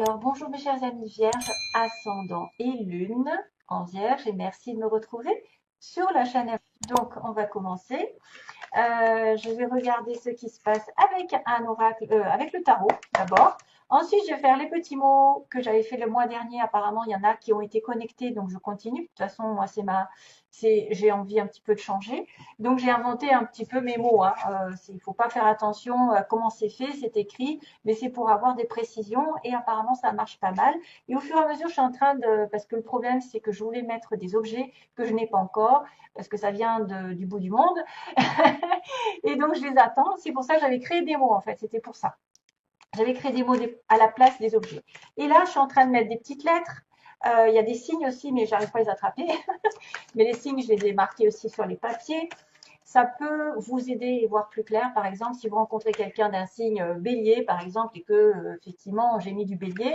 Alors, bonjour mes chers amis vierges, ascendant et lune en vierge et merci de me retrouver sur la chaîne. Donc, on va commencer. Je vais regarder ce qui se passe avec un oracle, avec le tarot d'abord. Ensuite, je vais faire les petits mots que j'avais fait le mois dernier. Apparemment, il y en a qui ont été connectés, donc je continue. De toute façon, moi, j'ai envie un petit peu de changer. Donc, j'ai inventé un petit peu mes mots. Hein. Il ne faut pas faire attention à comment c'est fait, c'est écrit, mais c'est pour avoir des précisions. Et apparemment, ça marche pas mal. Et au fur et à mesure, je suis en train de, parce que le problème, c'est que je voulais mettre des objets que je n'ai pas encore, parce que ça vient du bout du monde. Et donc, je les attends. C'est pour ça que j'avais créé des mots, en fait. C'était pour ça. J'avais créé des mots à la place des objets. Et là, je suis en train de mettre des petites lettres. Il y a des signes aussi, mais j'arrive pas à les attraper. Mais les signes, je les ai marqués aussi sur les papiers. Ça peut vous aider et voir plus clair. Par exemple, si vous rencontrez quelqu'un d'un signe bélier, par exemple, et que effectivement j'ai mis du bélier,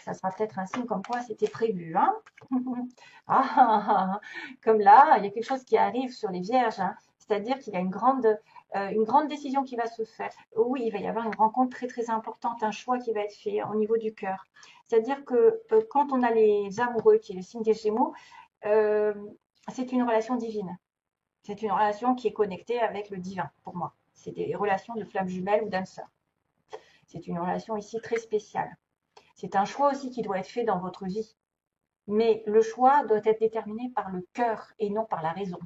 ça sera peut-être un signe comme quoi c'était prévu. Hein. Comme là, il y a quelque chose qui arrive sur les vierges. Hein. C'est-à-dire qu'il y a une grande décision qui va se faire. Oui, il va y avoir une rencontre très très importante, un choix qui va être fait au niveau du cœur. C'est-à-dire que quand on a les amoureux, qui est le signe des Gémeaux, euh, c'est une relation divine. C'est une relation qui est connectée avec le divin, pour moi. C'est des relations de flammes jumelles ou d'âmes sœurs. C'est une relation ici très spéciale. C'est un choix aussi qui doit être fait dans votre vie. Mais le choix doit être déterminé par le cœur et non par la raison.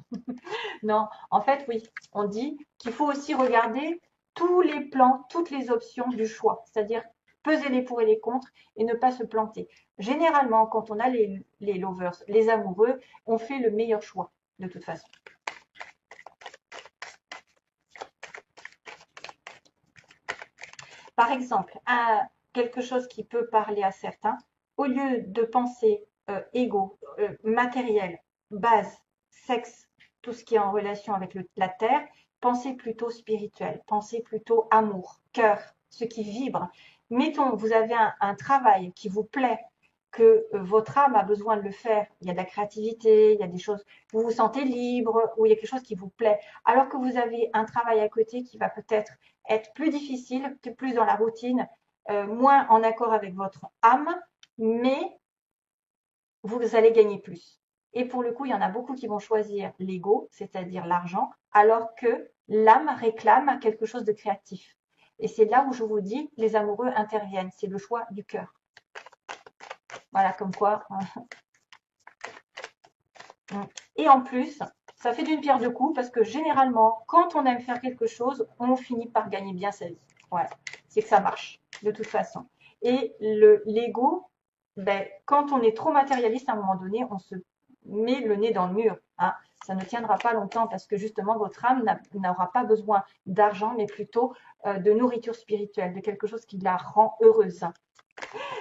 Non, en fait, oui, on dit qu'il faut aussi regarder tous les plans, toutes les options du choix. C'est-à-dire peser les pour et les contre et ne pas se planter. Généralement, quand on a les lovers, les amoureux, on fait le meilleur choix, de toute façon. Par exemple, quelque chose qui peut parler à certains, au lieu de penser égo, matériel, base, sexe, tout ce qui est en relation avec la terre, pensez plutôt spirituel, pensez plutôt amour, cœur, ce qui vibre. Mettons, vous avez un travail qui vous plaît, que votre âme a besoin de le faire. Il y a de la créativité, il y a des choses, vous vous sentez libre, ou il y a quelque chose qui vous plaît. Alors que vous avez un travail à côté qui va peut-être être plus difficile, plus dans la routine, moins en accord avec votre âme, mais vous allez gagner plus. Et pour le coup, il y en a beaucoup qui vont choisir l'ego, c'est-à-dire l'argent, alors que l'âme réclame quelque chose de créatif. Et c'est là où je vous dis, les amoureux interviennent. C'est le choix du cœur. Voilà, comme quoi. Et en plus, ça fait d'une pierre deux coups parce que généralement, quand on aime faire quelque chose, on finit par gagner bien sa vie. Ouais, c'est que ça marche, de toute façon. Et l'ego, ben, quand on est trop matérialiste, à un moment donné, on se met le nez dans le mur. Hein. Ça ne tiendra pas longtemps parce que justement, votre âme n'aura pas besoin d'argent, mais plutôt de nourriture spirituelle, de quelque chose qui la rend heureuse.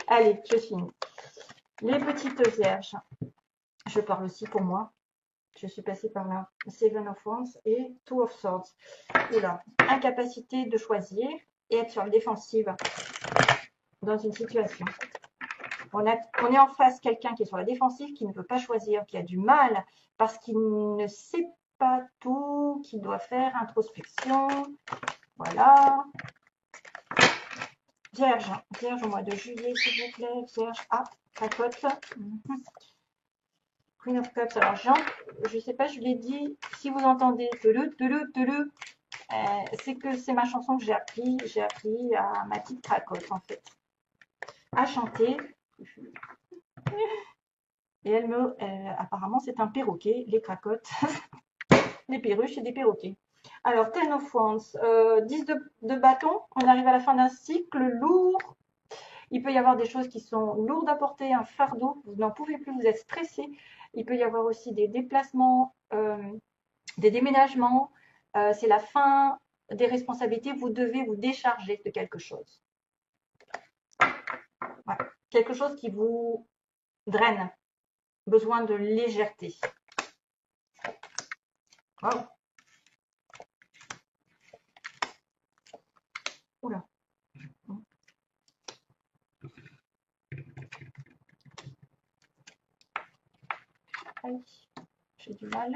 Allez, je finis. Les petites vierges, je parle aussi pour moi. Je suis passée par là. Seven of Wands et Two of Swords. Oula, incapacité de choisir et être sur la défensive dans une situation. On est en face quelqu'un qui est sur la défensive, qui ne peut pas choisir, qui a du mal parce qu'il ne sait pas tout, qui doit faire introspection. Voilà. Vierge, Vierge au mois de juillet, s'il vous plaît. Vierge, cracotte. Queen of Cups. Alors, je ne sais pas, je l'ai dit, si vous entendez c'est que c'est ma chanson que j'ai appris à ma petite cracotte en fait, à chanter. Et apparemment c'est un perroquet, les cracottes, les perruches et des perroquets. Alors, Ten of Wands, 10 de bâton, on arrive à la fin d'un cycle lourd. Il peut y avoir des choses qui sont lourdes à porter, un fardeau, vous n'en pouvez plus, vous êtes stressé. Il peut y avoir aussi des déplacements, des déménagements. C'est la fin des responsabilités, vous devez vous décharger de quelque chose. Ouais. Quelque chose qui vous draine, besoin de légèreté. Wow. Oula. Aïe, j'ai du mal.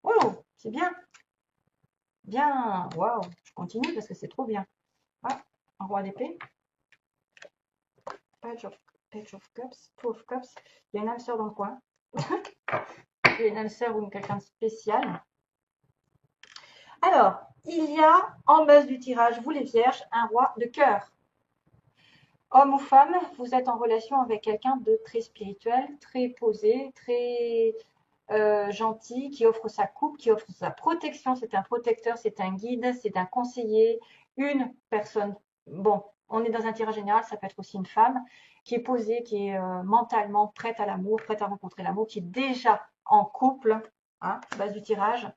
Oh, c'est bien. Bien. Waouh, je continue parce que c'est trop bien. roi d'épée. Page of Cups, Two of Cups. Il y a une âme sœur dans le coin. Il y a une âme sœur ou quelqu'un de spécial. Alors, il y a en base du tirage, vous les vierges, un roi de cœur. Homme ou femme, vous êtes en relation avec quelqu'un de très spirituel, très posé, très gentil, qui offre sa coupe, qui offre sa protection. C'est un protecteur, c'est un guide, c'est un conseiller, une personne. Bon, on est dans un tirage général, ça peut être aussi une femme qui est posée, qui est mentalement prête à l'amour, prête à rencontrer l'amour, qui est déjà en couple, hein, base du tirage.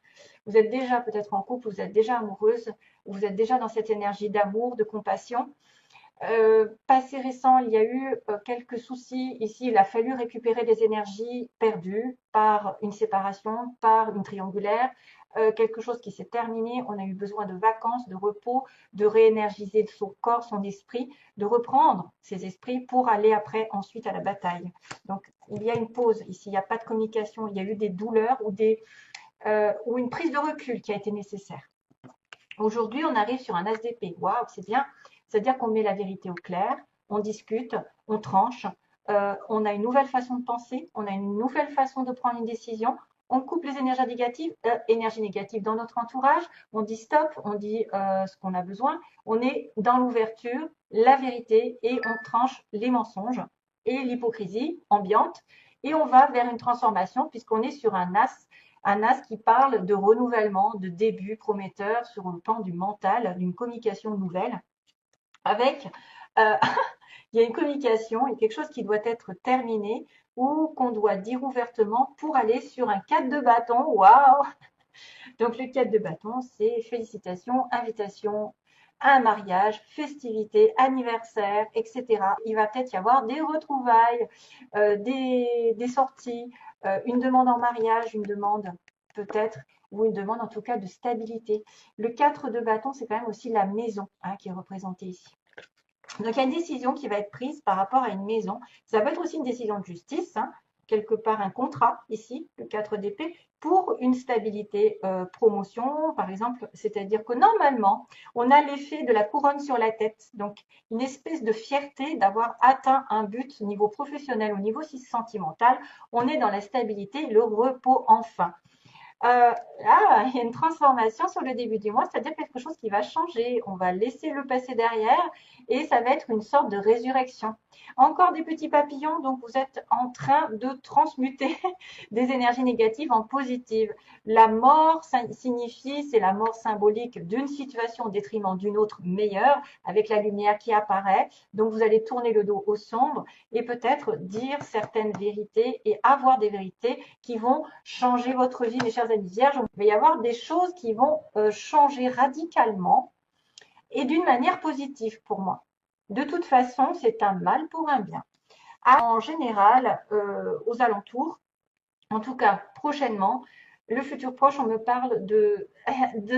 Vous êtes déjà peut-être en couple, vous êtes déjà amoureuse, vous êtes déjà dans cette énergie d'amour, de compassion. Passé récent, il y a eu quelques soucis. Ici, il a fallu récupérer des énergies perdues par une séparation, par une triangulaire, quelque chose qui s'est terminé. On a eu besoin de vacances, de repos, de réénergiser son corps, son esprit, de reprendre ses esprits pour aller après ensuite à la bataille. Donc, il y a une pause ici, il n'y a pas de communication, il y a eu des douleurs ou une prise de recul qui a été nécessaire. Aujourd'hui, on arrive sur un as d'épée. Waouh, c'est bien. C'est-à-dire qu'on met la vérité au clair, on discute, on tranche, on a une nouvelle façon de penser, on a une nouvelle façon de prendre une décision, on coupe les énergies négatives dans notre entourage, on dit stop, on dit ce qu'on a besoin, on est dans l'ouverture, la vérité et on tranche les mensonges et l'hypocrisie ambiante et on va vers une transformation puisqu'on est sur un as qui parle de renouvellement, de début prometteur sur le plan du mental, d'une communication nouvelle avec il y a une communication et quelque chose qui doit être terminé ou qu'on doit dire ouvertement pour aller sur un 4 de bâton. Waouh! Donc le 4 de bâton, c'est félicitations, invitation à un mariage, festivité, anniversaire, etc. Il va peut-être y avoir des retrouvailles, des sorties, une demande en mariage, une demande peut-être, ou une demande en tout cas de stabilité. Le 4 de bâton, c'est quand même aussi la maison hein, qui est représentée ici. Donc, il y a une décision qui va être prise par rapport à une maison. Ça peut être aussi une décision de justice, hein, quelque part un contrat, ici, le 4 d'épée, pour une stabilité promotion, par exemple. C'est-à-dire que normalement, on a l'effet de la couronne sur la tête. Donc, une espèce de fierté d'avoir atteint un but au niveau professionnel, au niveau sentimental. On est dans la stabilité, le repos enfin. Là, il y a une transformation sur le début du mois, c'est-à-dire quelque chose qui va changer. On va laisser le passé derrière et ça va être une sorte de résurrection. Encore des petits papillons, donc vous êtes en train de transmuter des énergies négatives en positives. La mort signifie, c'est la mort symbolique d'une situation au détriment d'une autre meilleure, avec la lumière qui apparaît. Donc vous allez tourner le dos au sombre et peut-être dire certaines vérités et avoir des vérités qui vont changer votre vie, mes chers amis vierges. Il va y avoir des choses qui vont changer radicalement et d'une manière positive pour moi. De toute façon, c'est un mal pour un bien. En général, aux alentours, en tout cas prochainement, le futur proche, on me parle de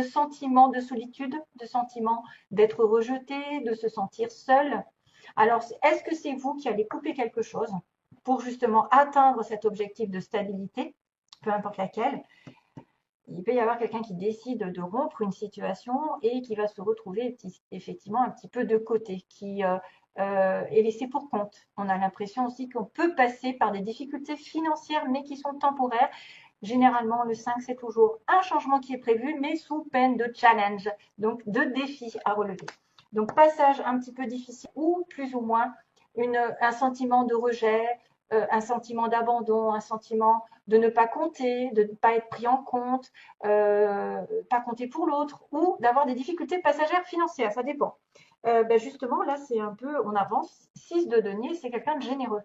sentiments de solitude, de sentiments d'être rejeté, de se sentir seul. Alors, est-ce que c'est vous qui allez couper quelque chose pour justement atteindre cet objectif de stabilité, peu importe laquelle? Il peut y avoir quelqu'un qui décide de rompre une situation et qui va se retrouver effectivement un petit peu de côté, qui est laissé pour compte. On a l'impression aussi qu'on peut passer par des difficultés financières, mais qui sont temporaires. Généralement, le 5, c'est toujours un changement qui est prévu, mais sous peine de challenge, donc de défi à relever. Donc, passage un petit peu difficile ou plus ou moins un sentiment de rejet, un sentiment d'abandon, un sentiment de ne pas compter, de ne pas être pris en compte, pas compter pour l'autre, ou d'avoir des difficultés passagères financières, ça dépend. Justement, là, c'est un peu, on avance. 6 de denier, c'est quelqu'un de généreux.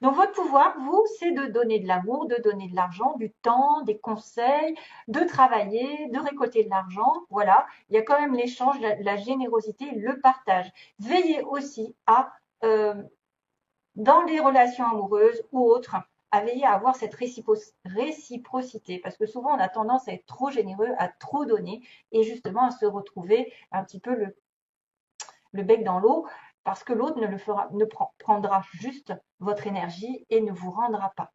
Donc, votre pouvoir, vous, c'est de donner de l'amour, de donner de l'argent, du temps, des conseils, de travailler, de récolter de l'argent. Voilà, il y a quand même l'échange, la générosité, le partage. Veillez aussi à dans les relations amoureuses ou autres, à veiller à avoir cette réciprocité, parce que souvent on a tendance à être trop généreux, à trop donner, et justement à se retrouver un petit peu le bec dans l'eau, parce que l'autre ne prendra juste votre énergie et ne vous rendra pas.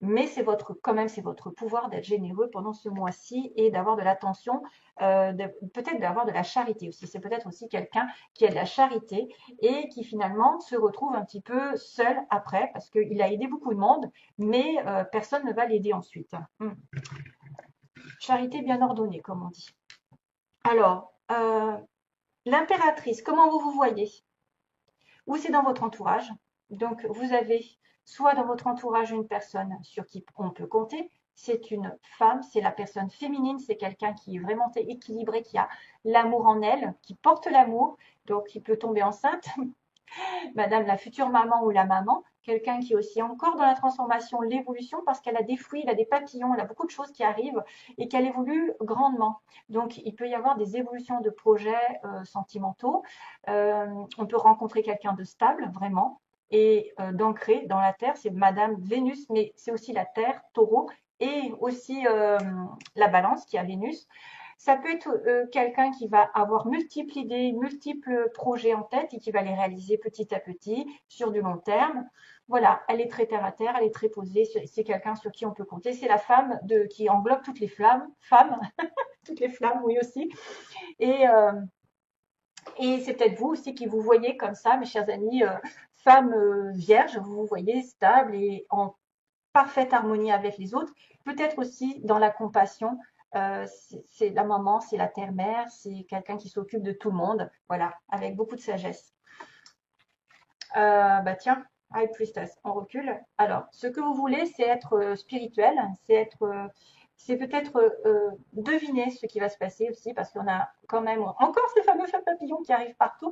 mais c'est quand même, c'est votre pouvoir d'être généreux pendant ce mois-ci et d'avoir de l'attention, peut-être d'avoir de la charité aussi. C'est peut-être aussi quelqu'un qui a de la charité et qui finalement se retrouve un petit peu seul après parce qu'il a aidé beaucoup de monde, mais personne ne va l'aider ensuite. Charité bien ordonnée, comme on dit. Alors, l'impératrice, comment vous vous voyez? Ou c'est dans votre entourage. Donc, vous avez soit dans votre entourage une personne sur qui on peut compter. C'est une femme, c'est la personne féminine, c'est quelqu'un qui est vraiment équilibré, qui a l'amour en elle, qui porte l'amour, donc qui peut tomber enceinte. Madame la future maman ou la maman, quelqu'un qui est aussi encore dans la transformation, l'évolution, parce qu'elle a des fruits, elle a des papillons, elle a beaucoup de choses qui arrivent et qu'elle évolue grandement. Donc, il peut y avoir des évolutions de projets sentimentaux. On peut rencontrer quelqu'un de stable, vraiment, et d'ancré dans la Terre. C'est Madame Vénus, mais c'est aussi la Terre, Taureau, et aussi la Balance qui a Vénus. Ça peut être quelqu'un qui va avoir multiples idées, multiples projets en tête et qui va les réaliser petit à petit sur du long terme. Voilà, elle est très terre à terre, elle est très posée, c'est quelqu'un sur qui on peut compter. C'est la femme qui englobe toutes les femmes, toutes les flammes, oui aussi. Et, euh, et c'est peut-être vous aussi qui vous voyez comme ça, mes chers amis, femme vierge, vous vous voyez stable et en parfaite harmonie avec les autres, peut-être aussi dans la compassion. C'est la maman, c'est la terre-mère, c'est quelqu'un qui s'occupe de tout le monde, voilà, avec beaucoup de sagesse. Bah tiens, High Priestess, on recule. Alors, ce que vous voulez, c'est être spirituel, c'est peut-être deviner ce qui va se passer aussi, parce qu'on a quand même encore ces fameux papillons qui arrivent partout.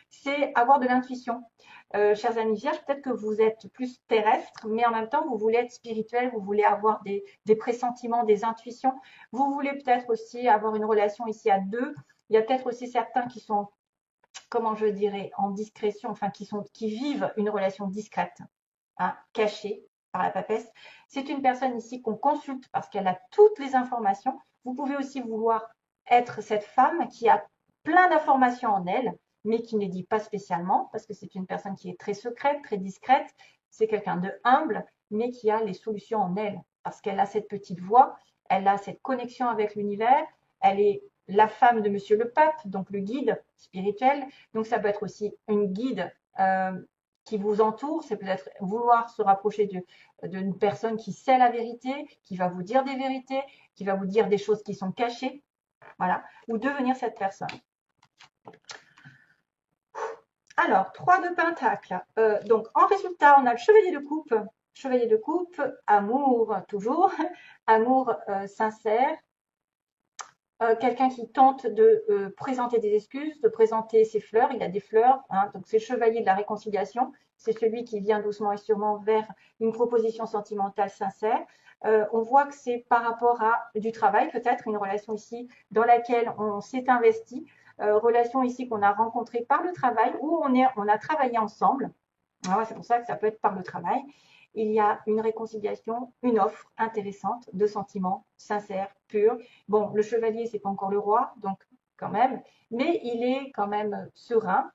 C'est avoir de l'intuition. Chers amis vierges, peut-être que vous êtes plus terrestre, mais en même temps, vous voulez être spirituel, vous voulez avoir des pressentiments, des intuitions. Vous voulez peut-être aussi avoir une relation ici à deux. Il y a peut-être aussi certains qui sont, comment je dirais, en discrétion, enfin qui vivent une relation discrète, hein, cachée par la papesse. C'est une personne ici qu'on consulte parce qu'elle a toutes les informations. Vous pouvez aussi vouloir être cette femme qui a plein d'informations en elle, mais qui ne dit pas spécialement, parce que c'est une personne qui est très secrète, très discrète. C'est quelqu'un de humble, mais qui a les solutions en elle, parce qu'elle a cette petite voix, elle a cette connexion avec l'univers, elle est la femme de Monsieur le Pape, donc le guide spirituel. Donc ça peut être aussi une guide qui vous entoure, c'est peut-être vouloir se rapprocher d'une personne qui sait la vérité, qui va vous dire des vérités, qui va vous dire des choses qui sont cachées, voilà, ou devenir cette personne. Alors, 3 de Pentacle. Donc, en résultat, on a le Chevalier de Coupe. Chevalier de Coupe, amour toujours, amour sincère, quelqu'un qui tente de présenter des excuses, de présenter ses fleurs. Il a des fleurs, hein, donc c'est le chevalier de la réconciliation. C'est celui qui vient doucement et sûrement vers une proposition sentimentale sincère. On voit que c'est par rapport à du travail, peut-être une relation ici dans laquelle on s'est investi, relation ici qu'on a rencontrée par le travail, où on a travaillé ensemble. Alors, c'est pour ça que ça peut être par le travail. Il y a une réconciliation, une offre intéressante de sentiments sincères, purs. Bon, le chevalier, c'est pas encore le roi, donc quand même, mais il est quand même serein.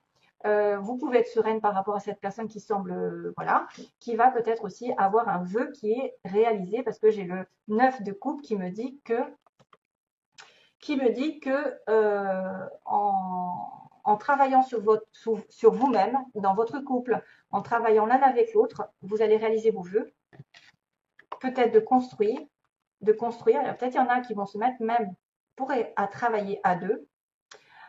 Vous pouvez être sereine par rapport à cette personne qui semble, voilà, qui va peut-être aussi avoir un vœu qui est réalisé, parce que j'ai le 9 de coupe qui me dit que en travaillant sur vous-même, dans votre couple, en travaillant l'un avec l'autre, vous allez réaliser vos vœux, peut-être de construire. Alors peut-être il y en a qui vont se mettre même à travailler à deux.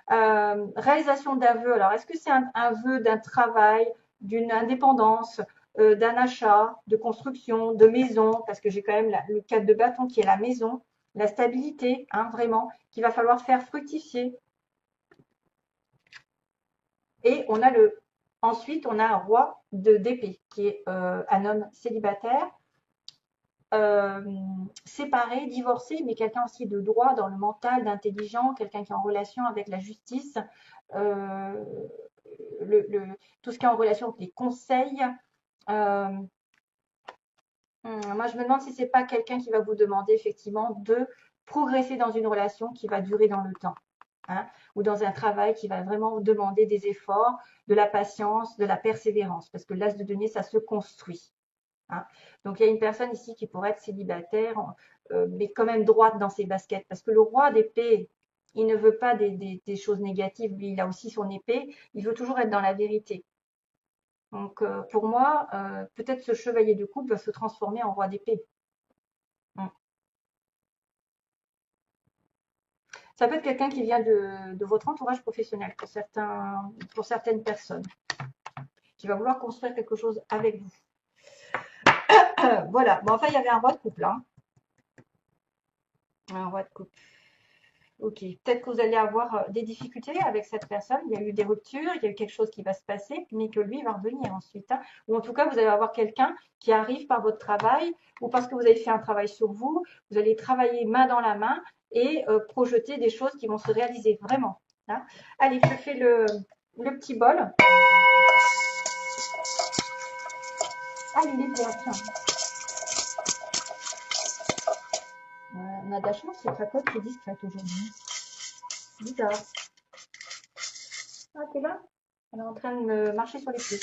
Réalisation d'un vœu. Alors est-ce que c'est un vœu d'un travail, d'une indépendance, d'un achat, de construction, de maison, parce que j'ai quand même le 4 de bâton qui est la maison, la stabilité, hein, vraiment, qu'il va falloir faire fructifier. Et ensuite, on a un roi d'épée, qui est un homme célibataire, séparé, divorcé, mais quelqu'un aussi de droit dans le mental, d'intelligent, quelqu'un qui est en relation avec la justice, euh, tout ce qui est en relation avec les conseils. Moi, je me demande si c'est pas quelqu'un qui va vous demander effectivement de progresser dans une relation qui va durer dans le temps, hein, ou dans un travail qui va vraiment vous demander des efforts, de la patience, de la persévérance, parce que l'as de denier, ça se construit. hein. Donc, il y a une personne ici qui pourrait être célibataire, mais quand même droite dans ses baskets. Parce que le roi d'épée, il ne veut pas des choses négatives. Lui, il a aussi son épée. Il veut toujours être dans la vérité. Donc, pour moi, peut-être ce chevalier de coupe va se transformer en roi d'épée. Mm. Ça peut être quelqu'un qui vient de votre entourage professionnel pour certaines personnes, qui va vouloir construire quelque chose avec vous. Voilà. Bon, enfin, il y avait un roi de couple, hein. Un roi de couple. Ok. Peut-être que vous allez avoir des difficultés avec cette personne. Il y a eu des ruptures, il y a eu quelque chose qui va se passer, mais que lui va revenir ensuite, hein. Ou en tout cas, vous allez avoir quelqu'un qui arrive par votre travail ou parce que vous avez fait un travail sur vous. Vous allez travailler main dans la main et projeter des choses qui vont se réaliser vraiment, hein. Allez, je fais le petit bol. Ah, il est bien, tiens. On a de la chance, c'est sa cote qui est discrète aujourd'hui. Bizarre. Ah, t'es là? Elle est en train de me marcher sur les pieds.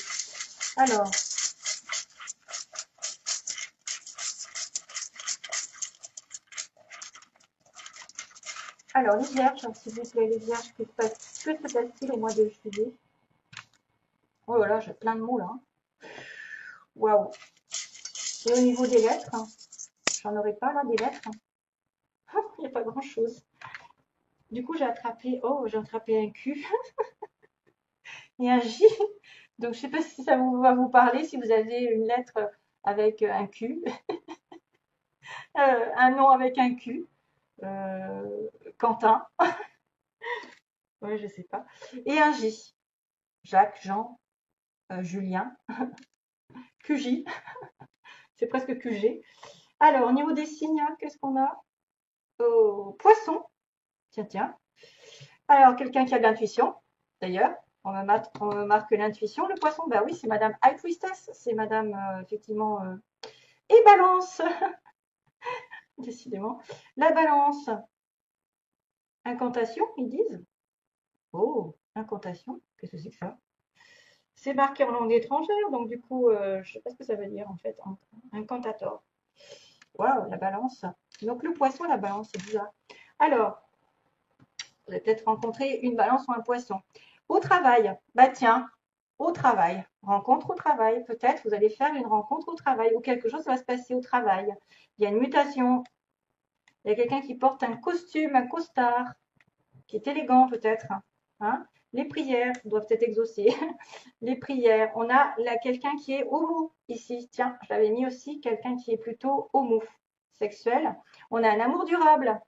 Alors, les vierges, s'il vous plaît, les vierges, que se passe-t-il au mois de juillet? Oh là là, j'ai plein de mots là, hein. Waouh. Et au niveau des lettres, hein, j'en aurais pas là des lettres, hein. Il n'y a pas grand-chose. Du coup, j'ai attrapé un Q et un J. Donc, je sais pas si ça va vous parler, si vous avez une lettre avec un Q, un nom avec un Q, Quentin, ouais, je sais pas, et un J, Jacques, Jean, Julien, QJ, c'est presque QG. Alors, au niveau des signes, hein, qu'est-ce qu'on a? Oh, poisson, tiens, tiens. Alors, quelqu'un qui a de l'intuition, d'ailleurs, on me marque l'intuition. Le poisson, bah oui, c'est Madame High Priestess, c'est Madame, effectivement, et Balance, décidément. La Balance, incantation, ils disent. Oh, incantation, qu'est-ce que c'est que ça? C'est marqué en langue étrangère, donc du coup, je ne sais pas ce que ça veut dire en fait, incantator. Waouh, la balance. Donc le poisson, la balance, c'est bizarre. Alors, vous avez peut-être rencontré une balance ou un poisson. Au travail, bah tiens, au travail, rencontre au travail. Peut-être vous allez faire une rencontre au travail ou quelque chose va se passer au travail. Il y a une mutation. Il y a quelqu'un qui porte un costume, un costard, qui est élégant peut-être, hein. Les prières doivent être exaucées. Les prières. On a là quelqu'un qui est homo ici. Tiens, je l'avais mis aussi, quelqu'un qui est plutôt homosexuel. On a un amour durable.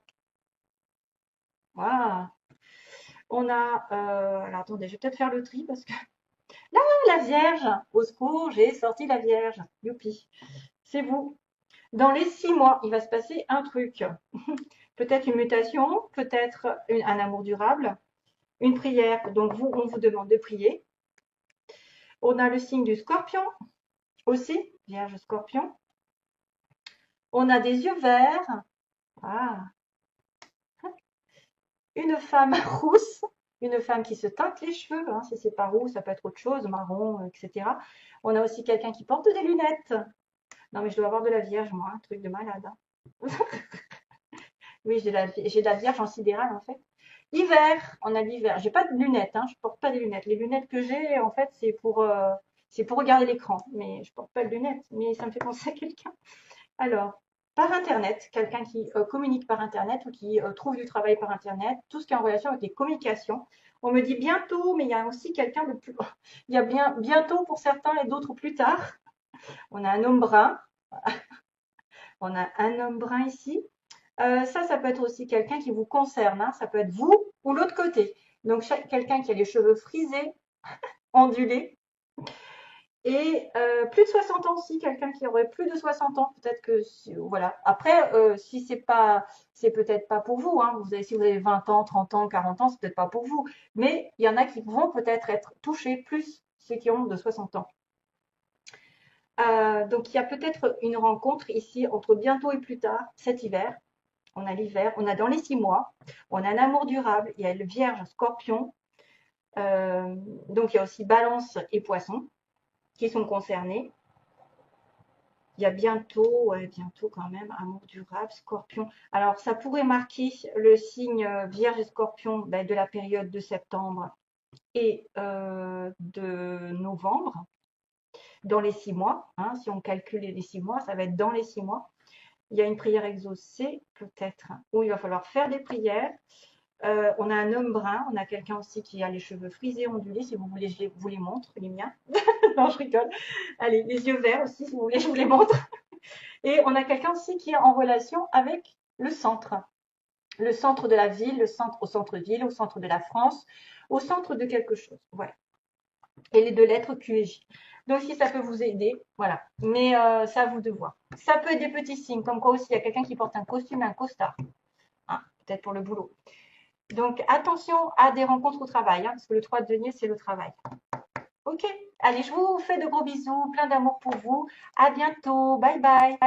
Voilà. On a, alors attendez, je vais peut-être faire le tri parce que là, la Vierge, au secours, j'ai sorti la Vierge. Youpi, c'est vous. Dans les 6 mois, il va se passer un truc. Peut-être une mutation, peut-être un amour durable, une prière. Donc vous, on vous demande de prier. On a le signe du Scorpion aussi, Vierge Scorpion. On a des yeux verts. Ah, une femme rousse, une femme qui se teinte les cheveux, hein, si c'est pas roux, ça peut être autre chose, marron, etc. On a aussi quelqu'un qui porte des lunettes. Non, mais je dois avoir de la vierge, moi, un truc de malade, hein. Oui, j'ai de la vierge en sidéral, en fait. Hiver, on a l'hiver. J'ai pas de lunettes, hein, je porte pas des lunettes. Les lunettes que j'ai, en fait, c'est pour regarder l'écran. Mais je porte pas de lunettes, mais ça me fait penser à quelqu'un. Alors, par Internet, quelqu'un qui communique par Internet ou qui trouve du travail par Internet, tout ce qui est en relation avec les communications. On me dit bientôt, mais il y a aussi quelqu'un de plus. Il y a bien bientôt pour certains et d'autres plus tard. On a un homme brun. On a un homme brun ici. Ça peut être aussi quelqu'un qui vous concerne, hein. Ça peut être vous ou l'autre côté. Donc, quelqu'un qui a les cheveux frisés, ondulés, et plus de 60 ans aussi, quelqu'un qui aurait plus de 60 ans, peut-être que voilà. Après, si c'est peut-être pas pour vous, hein. Si vous avez 20 ans, 30 ans, 40 ans, c'est peut-être pas pour vous. Mais il y en a qui vont peut-être être touchés plus ceux qui ont de 60 ans. Donc il y a peut-être une rencontre ici entre bientôt et plus tard, cet hiver. On a l'hiver, on a dans les 6 mois, on a un amour durable, il y a le Vierge, Scorpion, donc il y a aussi Balance et Poisson qui sont concernés. Il y a bientôt, ouais, bientôt quand même, amour durable, scorpion. Alors, ça pourrait marquer le signe Vierge et Scorpion ben, de la période de septembre et de novembre, dans les 6 mois. Hein, si on calcule les 6 mois, ça va être dans les 6 mois. Il y a une prière exaucée, peut-être, où il va falloir faire des prières. On a un homme brun, on a quelqu'un aussi qui a les cheveux frisés, ondulés, si vous voulez, je vous les montre, les miens. Non, je rigole. Allez, les yeux verts aussi, si vous voulez, je vous les montre. Et on a quelqu'un aussi qui est en relation avec le centre. Le centre de la ville, le centre au centre-ville, au centre de la France, au centre de quelque chose. Voilà. Et les 2 lettres Q et J. Donc, si ça peut vous aider, voilà. Mais c'est à vous de voir. Ça peut être des petits signes, comme quoi aussi, il y a quelqu'un qui porte un costume, un costard. Hein, peut-être pour le boulot. Donc, attention à des rencontres au travail, hein, parce que le 3 de denier, c'est le travail. Ok, allez, je vous fais de gros bisous, plein d'amour pour vous. À bientôt. Bye bye.